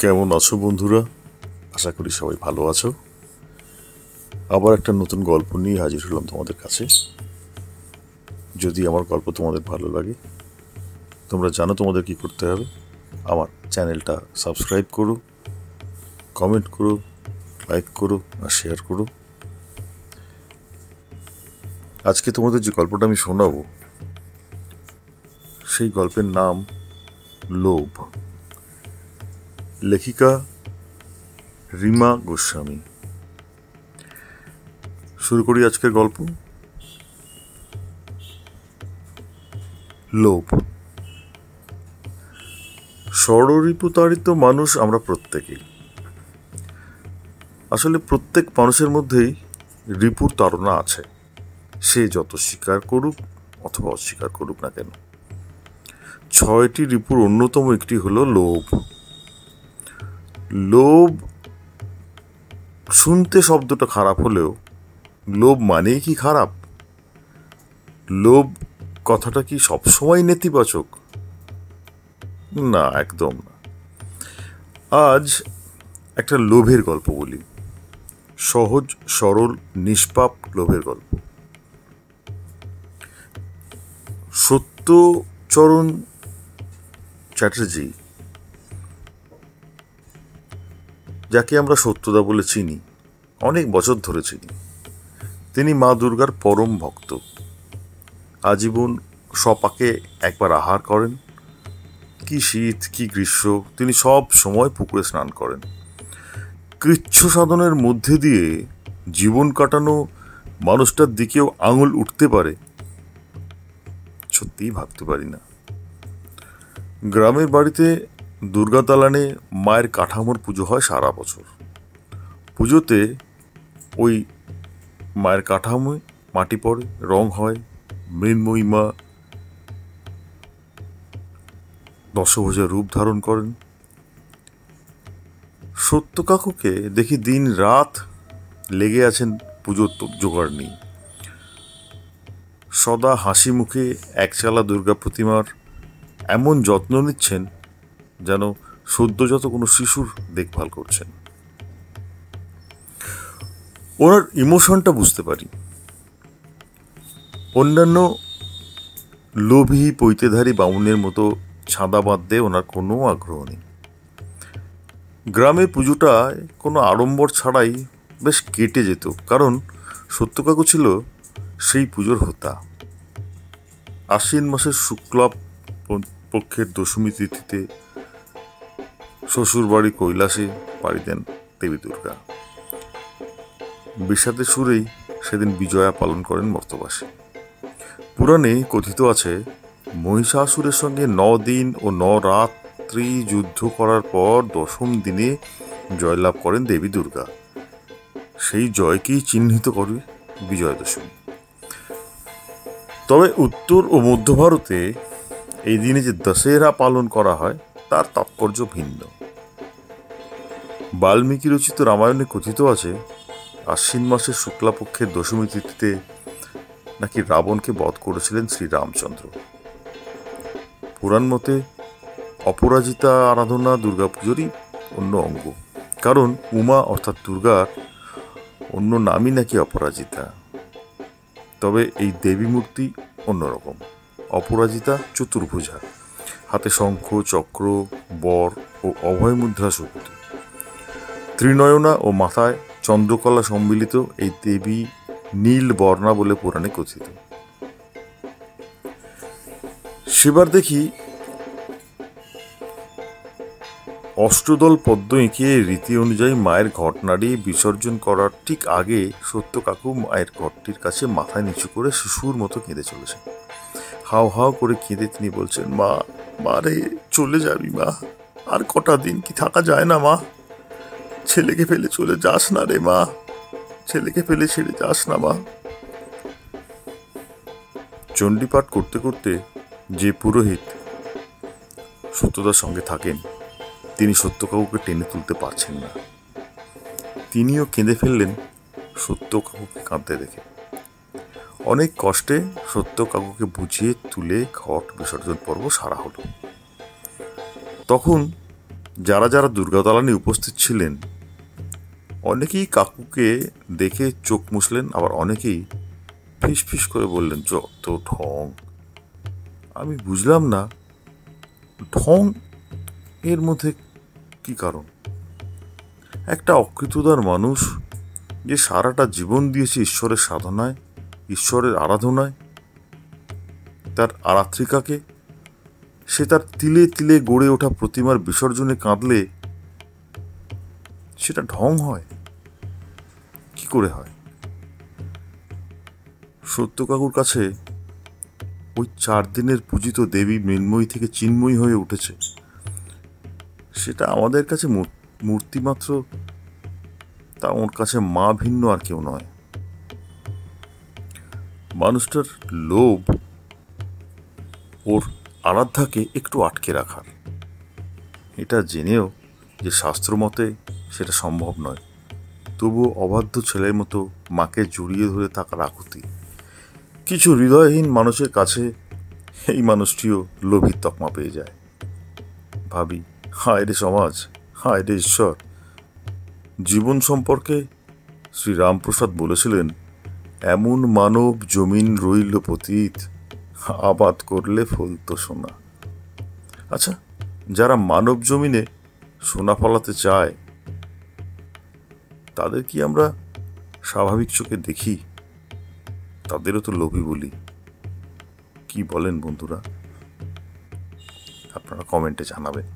কেমন আছো বন্ধুরা? আশা করি সবাই ভালো আছো। আবার একটা নতুন গল্প নিয়ে হাজির হলাম তোমাদের কাছে। যদি আমার গল্প তোমাদের ভালো লাগে, তোমরা জানো তোমাদের কি করতে হবে। আমার চ্যানেলটা সাবস্ক্রাইব করো, কমেন্ট করো, লাইক করো আর শেয়ার করো। আজকে তোমাদের যে গল্পটা আমি শোনাবো, সেই গল্পের নাম লোভ। লেখিকা রিমা গোস্বামী। শুরু করি আজকের গল্প। লোভ। ষড়রিপুতাড়িত মানুষ আমরা প্রত্যেকেই। আসলে প্রত্যেক মানুষের মধ্যেই রিপুর তাড়না আছে, সে যত স্বীকার করুক অথবা অস্বীকার করুক না কেন। 6টি রিপুর অন্যতম একটি হলো লোভ। লোভ শুনতে শব্দটা খারাপ হলেও লোভ মানেই কি খারাপ? লোভ কথাটা কি সবসময় নেতিবাচক? না, একদম না। আজ একটা লোভের গল্প বলি, সহজ সরল নিষ্পাপ লোভের গল্প। সত্যচরণ চ্যাটার্জি, যাকে আমরা সত্যদা বলে চিনি, অনেক বছর ধরে চিনি, তিনি মা দুর্গার পরম ভক্ত। আজীবন সপাকে একবার আহার করেন। কি শীত কি গ্রীষ্ম, তিনি সব সময় পুকুরে স্নান করেন। কৃচ্ছ সাধনের মধ্যে দিয়ে জীবন কাটানো মানুষটার দিকেও আঙুল উঠতে পারে, সত্যিই ভাবতে পারি না। গ্রামের বাড়িতে দুর্গা দালানে মায়ের কাঠামোর পুজো হয় সারা বছর। পুজোতে ওই মায়ের কাঠামোয় মাটি পড়ে, রং হয়, মৃন্ময়ী মা দশভুজা রূপ ধারণ করেন। সত্য কাকুকে দেখি দিন রাত লেগে আছেন পুজোর জোগাড় নিয়ে। সদা হাসি মুখে একচালা দুর্গা প্রতিমার এমন যত্ন নিচ্ছেন যেন সদ্যজাত কোনো শিশুর দেখভাল করছেন। ওনার ইমোশনটা বুঝতে পারি। অন্যান্য লোভী পৈতেধারী বামুনের মতো ছাঁদা বাঁধতে ওনার কোনো আগ্রহ নেই। গ্রামে পুজোটায় কোনো আড়ম্বর ছাড়াই বেশ কেটে যেত, কারণ সত্যকাকু ছিল সেই পুজোর হোতা। আশ্বিন মাসের শুক্লা পক্ষের দশমী তিথিতে শ্বশুর বাড়ি কৈলাসে পাড়ি দেন দেবী দুর্গা। বিষাদের সুরেই সেদিন বিজয়া পালন করেন মর্তবাসী। পুরাণে কথিত আছে, মহিষাসুরের সঙ্গে 9 দিন ও 9 রাত্রি যুদ্ধ করার পর 10ম দিনে জয়লাভ করেন দেবী দুর্গা। সেই জয়কেই চিহ্নিত করে বিজয়া দশমী। তবে উত্তর ও মধ্য ভারতে এই দিনে যে দশেরা পালন করা হয় তার তাৎপর্য ভিন্ন। বাল্মীকি রচিত রামায়ণে কথিত আছে, আশ্বিন মাসের শুক্লাপক্ষের দশমী তিথিতে নাকি রাবণকে বধ করেছিলেন শ্রীরামচন্দ্র। পুরাণ মতে অপরাজিতা আরাধনা দুর্গাপুজোরই অন্য অঙ্গ, কারণ উমা অর্থাৎ দুর্গার অন্য নামই নাকি অপরাজিতা। তবে এই দেবী মূর্তি অন্যরকম। অপরাজিতা চতুর্ভুজা, হাতে শঙ্খ চক্র বর ও অভয় মুদ্রা শক্তি, ত্রিনয়না ও মাথায় চন্দ্রকলা সম্মিলিত এই দেবী নীল বর্ণা বলে পুরাণে কথিত। সেবার দেখি অষ্টদল পদ্ম এঁকে রীতি অনুযায়ী মায়ের ঘট নাড়িয়ে বিসর্জন করার ঠিক আগে সত্য কাকু মায়ের ঘটটির কাছে মাথায় নিচু করে শিশুর মতো কেঁদে চলেছেন। হাও হাও করে কেঁদে তিনি বলছেন, মা, মা রে, চলে যাবি মা, আর কটা দিন কি থাকা যায় না মা, ছেলেকে ফেলে চলে যাস না রে মা, ছেলেকে ফেলে ছেড়ে যাস না মা। চণ্ডীপাঠ করতে করতে যে পুরোহিত সত্যদার সঙ্গে থাকেন, তিনি সত্যকাকুকে টেনে তুলতে পারছেন না। তিনিও কেঁদে ফেললেন সত্যকাকুকে কাঁদতে দেখে। অনেক কষ্টে সত্যকাকুকে বুঝিয়ে তুলে ঘট বিসর্জন পর্ব সারা হলো। তখন যারা যারা দুর্গাদালানে উপস্থিত ছিলেন অনেকেই কাকুকে দেখে চোখ মুছলেন, আবার অনেকেই ফিস ফিস করে বললেন যত ঢং। আমি বুঝলাম না ঢং এর মধ্যে কি কারণ। একটা অকৃতদার মানুষ যে সারাটা জীবন দিয়েছে ঈশ্বরের সাধনায়, ঈশ্বরের আরাধনায়, তার আরাত্রিকাকে, সে তার তিলে তিলে গড়ে ওঠা প্রতিমার বিসর্জনে কাঁদলে সেটা ঢং হয়? কি করে হয়? সত্য কাকুর কাছে ওই 4 দিনের পূজিত দেবী মৃন্ময়ী থেকে চিন্ময়ী হয়ে উঠেছে, সেটা আমাদের কাছে মূর্তি মাত্র, তা ওর কাছে মা ভিন্ন আর কেউ নয়। মানুষটার লোভ ওর আরাধ্যাকে একটু আটকে রাখার, এটা জেনেও যে শাস্ত্রমতে সেটা সম্ভব নয়, তবুও অবাধ্য ছেলের মতো মাকে জড়িয়ে ধরে থাকার আকুতি। কিছু হৃদয়হীন মানুষের কাছে এই মানুষটিও লোভীর তকমা পেয়ে যায়। ভাবি, হায় রে সমাজ, হায় রে ঈশ্বর। জীবন সম্পর্কে শ্রী রামপ্রসাদ বলেছিলেন, এমন মানব জমিন রইল পতিত, আবাদ করলে ফলতো সোনা। আচ্ছা, যারা মানব জমিনে সোনা ফলাতে চায় তাদের কি আমরা স্বাভাবিক চোখে দেখি? তাদেরও তো লোভী বলি। কি বলেন বন্ধুরা? আপনারা কমেন্টে জানাবেন।